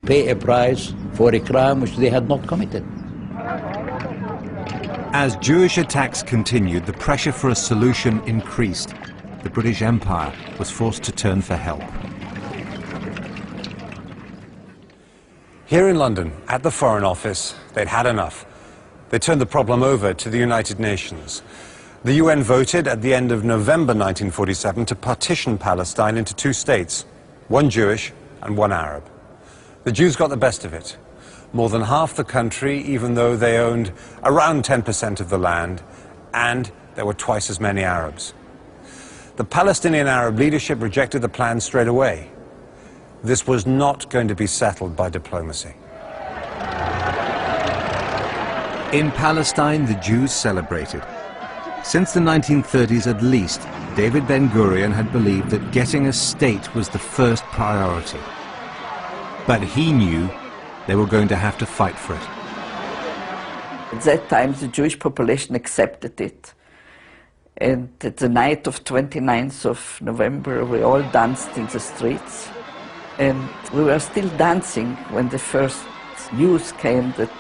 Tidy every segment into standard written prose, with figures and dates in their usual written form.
Pay a price for a crime which they had not committed. As Jewish attacks continued, the pressure for a solution increased. The British Empire was forced to turn for help. Here in London, at the Foreign Office, they'd had enough. They turned the problem over to the United Nations. The UN voted at the end of November 1947 to partition Palestine into two states, one Jewish and one Arab. The Jews got the best of it. More than half the country, even though they owned around 10% of the land, and there were twice as many Arabs. The Palestinian Arab leadership rejected the plan straight away. This was not going to be settled by diplomacy. In Palestine, the Jews celebrated. Since the 1930s at least, David Ben-Gurion had believed that getting a state was the first priority. But he knew they were going to have to fight for it. At that time, the Jewish population accepted it. And at the night of 29th of November, we all danced in the streets. And we were still dancing when the first news came that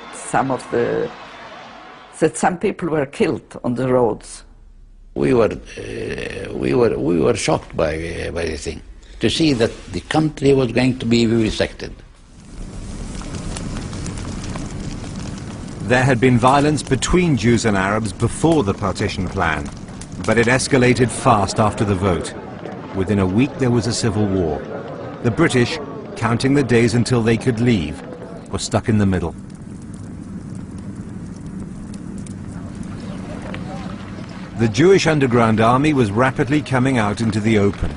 some people were killed on the roads. We were shocked by the thing, to see that the country was going to be vivisected. There had been violence between Jews and Arabs before the partition plan, but it escalated fast after the vote. Within a week there was a civil war. The British, counting the days until they could leave, were stuck in the middle. The Jewish underground army was rapidly coming out into the open.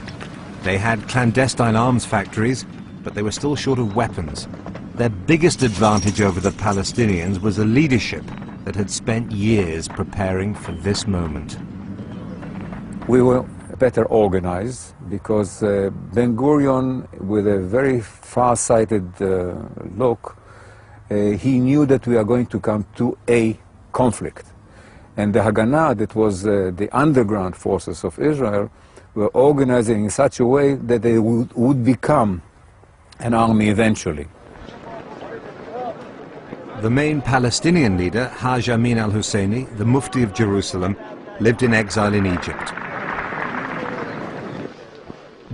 They had clandestine arms factories, but they were still short of weapons. Their biggest advantage over the Palestinians was a leadership that had spent years preparing for this moment. We were better organized because Ben-Gurion, with a very far-sighted look, he knew that we are going to come to a conflict. And the Haganah, that was the underground forces of Israel, were organizing in such a way that they would become an army eventually. The main Palestinian leader, Haj Amin al-Husseini, the Mufti of Jerusalem, lived in exile in Egypt.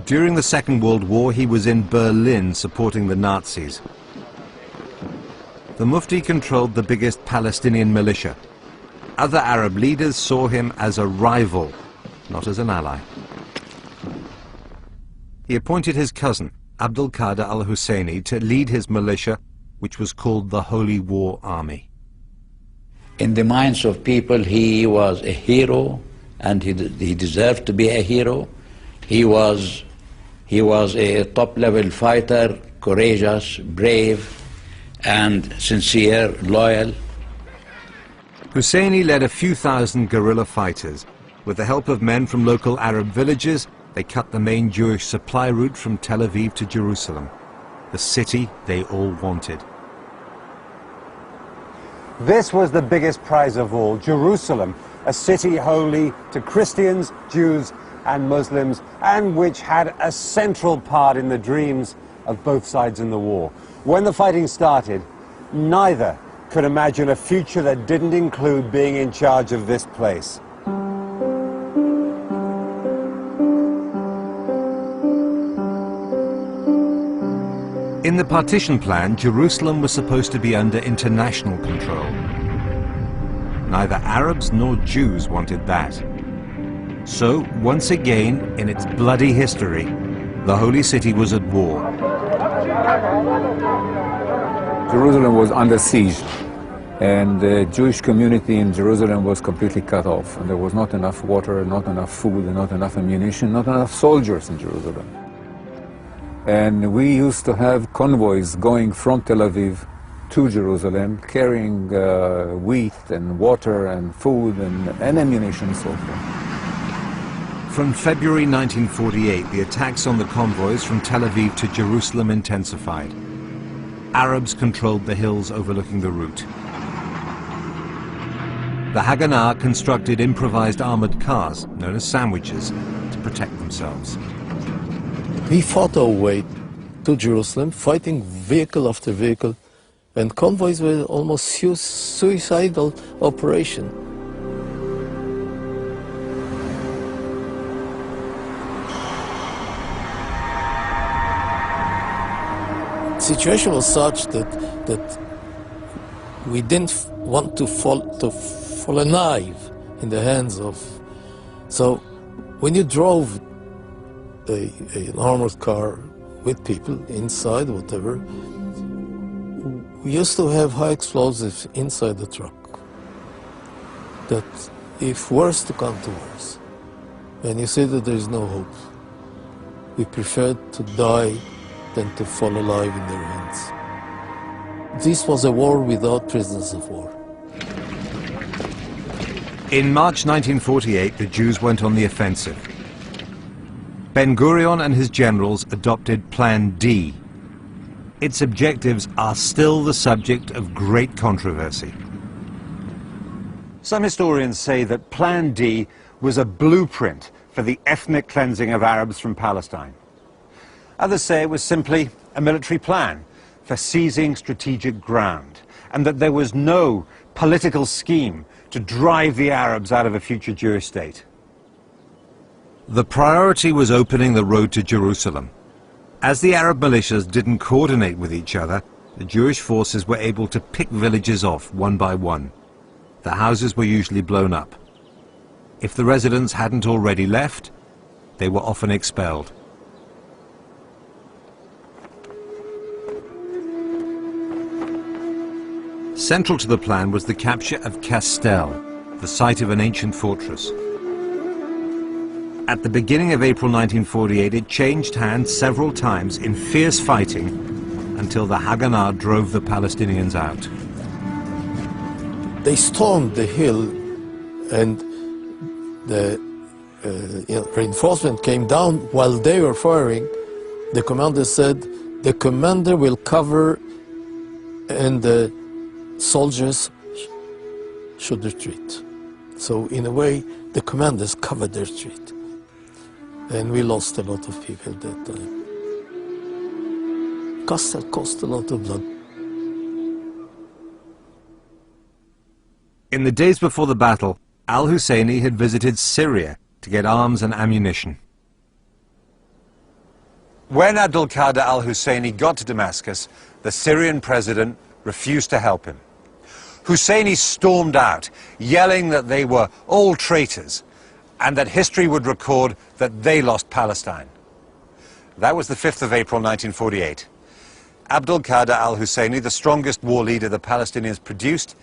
During the Second World War, he was in Berlin supporting the Nazis. The Mufti controlled the biggest Palestinian militia. Other Arab leaders saw him as a rival, not as an ally. He appointed his cousin, Abdul Qadir al-Husseini, to lead his militia, which was called the Holy War Army. In the minds of people, he was a hero, and he deserved to be a hero. He was a top-level fighter, courageous, brave, and sincere, loyal. Husseini led a few thousand guerrilla fighters. With the help of men from local Arab villages, they cut the main Jewish supply route from Tel Aviv to Jerusalem, the city they all wanted. This was the biggest prize of all, Jerusalem, a city holy to Christians, Jews, and Muslims, and which had a central part in the dreams of both sides in the war. When the fighting started, neither could imagine a future that didn't include being in charge of this place. In the partition plan, Jerusalem was supposed to be under international control. Neither Arabs nor Jews wanted that. So, once again, in its bloody history, the Holy City was at war. Jerusalem was under siege, and the Jewish community in Jerusalem was completely cut off. And there was not enough water, not enough food, and not enough ammunition, not enough soldiers in Jerusalem. And we used to have convoys going from Tel Aviv to Jerusalem, carrying wheat and water and food and ammunition and so forth. From February 1948, the attacks on the convoys from Tel Aviv to Jerusalem intensified. Arabs controlled the hills overlooking the route. The Haganah constructed improvised armored cars, known as sandwiches, to protect themselves. We fought our way to Jerusalem, fighting vehicle after vehicle, and convoys were almost suicidal operation. The situation was such that we didn't want to fall alive in the hands of. So when you drove an armored car with people inside, whatever, we used to have high explosives inside the truck. That if worse to come to worse, and you see that there is no hope, we preferred to die than to fall alive in their hands. This was a war without prisoners of war. In March 1948, the Jews went on the offensive. Ben-Gurion and his generals adopted Plan D. Its objectives are still the subject of great controversy. Some historians say that Plan D was a blueprint for the ethnic cleansing of Arabs from Palestine. Others say it was simply a military plan for seizing strategic ground, and that there was no political scheme to drive the Arabs out of a future Jewish state. The priority was opening the road to Jerusalem. As the Arab militias didn't coordinate with each other, the Jewish forces were able to pick villages off one by one. The houses were usually blown up. If the residents hadn't already left, they were often expelled. Central to the plan was the capture of Castel, the site of an ancient fortress. At the beginning of April 1948, it changed hands several times in fierce fighting until the Haganah drove the Palestinians out. They stormed the hill, and the reinforcement came down while they were firing. The commander said, "The commander will cover, and the soldiers should retreat." So in a way, the commanders covered their retreat. And we lost a lot of people that time. Castel cost a lot of blood. In the days before the battle, al-Husseini had visited Syria to get arms and ammunition. When Abdul Qadir al-Husseini got to Damascus, the Syrian president refused to help him. Husseini stormed out, yelling that they were all traitors and that history would record that they lost Palestine. That was the 5th of April 1948. Abdul Qadir al-Husseini, the strongest war leader the Palestinians produced,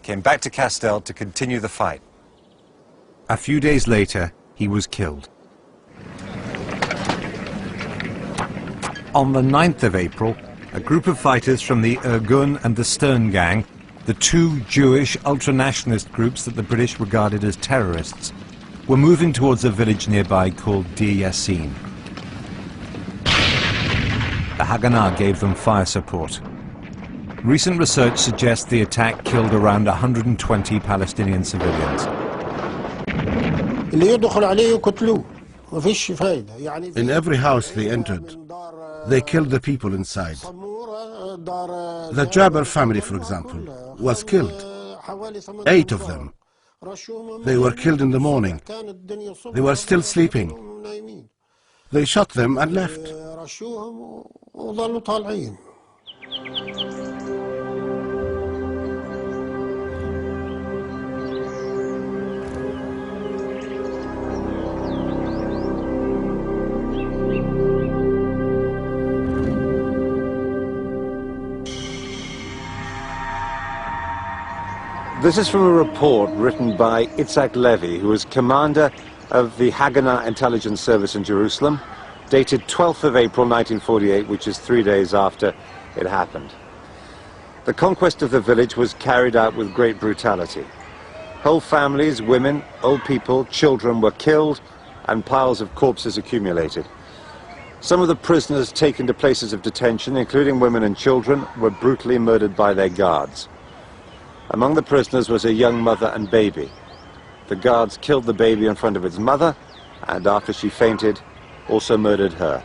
came back to Castel to continue the fight. A few days later, he was killed. On the 9th of April, a group of fighters from the Irgun and the Stern Gang, the two Jewish ultranationalist groups that the British regarded as terrorists, were moving towards a village nearby called Dir Yassin. The Haganah gave them fire support. Recent research suggests the attack killed around 120 Palestinian civilians. In every house they entered, they killed the people inside. The Jabir family, for example, was killed. 8 of them. They were killed in the morning. They were still sleeping. They shot them and left. This is from a report written by Itzhak Levy, who was commander of the Haganah Intelligence Service in Jerusalem, dated 12th of April 1948, which is 3 days after it happened. The conquest of the village was carried out with great brutality. Whole families, women, old people, children were killed, and piles of corpses accumulated. Some of the prisoners taken to places of detention, including women and children, were brutally murdered by their guards. Among the prisoners was a young mother and baby. The guards killed the baby in front of its mother, and after she fainted, also murdered her.